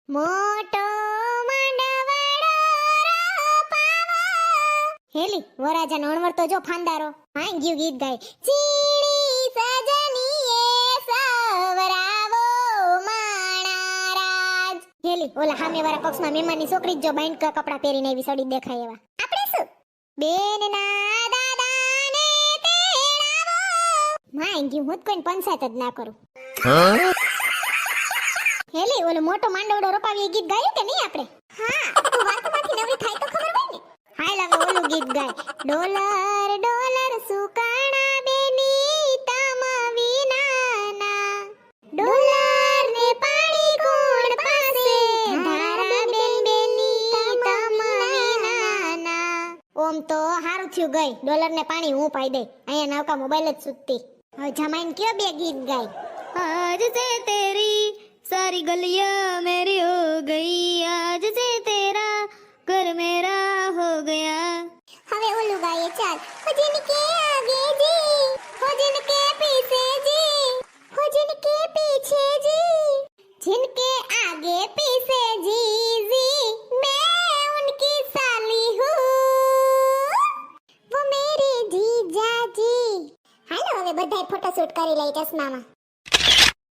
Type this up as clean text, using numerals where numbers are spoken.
મોટો માંડવડો રોપાવા. હેલી વરાજા નણવર તો જો ફાંદારો ભાંગ્યું ગીત ગાય. ચીડી સજનીએ સવરાવો માણા રાજ. હેલી ઓલા સામેવાળા પક્ષમાં મહેમાનની છોકરી જ જો બાઈન્ડ કપડા પહેરીને એવી સડી દેખાય એવા. આપણે શું બેનના દાદાને તેડાવો. ભાંગ્યું હું જ કોઈને પંચાયત જ ના કરું. હેલી ઓલો મોટો માંડવડો રોપાવી ગીત ગાયું કે નહીં આપણે? હા તું વાતમાંથી નવરી થાય તો ખબર હોય ને. હાલ હવે ઓલું ગીત ગાય. ડોલર ડોલર સુકાણા બેની તમા વિનાના. ડોલર ને પાણી કોણ પાસે ધારા બેન બેની તમા વિનાના. ઓમ તો હારું થયું ગઈ. ડોલર ને પાણી હું પાઈ દે. અહીંયા નવકા મોબાઈલ જ સુતતી. હવે જમાઈને કયો બે ગીત ગાય. आज से तेरी सारी गलियां मेरी हो गई, आज से तेरा घर मेरा हो गया. હવે ઓલું ગાયે ચાલ. હો जिनके आगे जी, हो जिनके पीछे जी, हो जिनके पीछे जी, जिनके आगे पीछे जी जी, मैं उनकी साली हूँ, वो मेरे जीजा जी. હાલો હવે બધાય ફોટોશૂટ કરી લઈ ચશ્મામાં.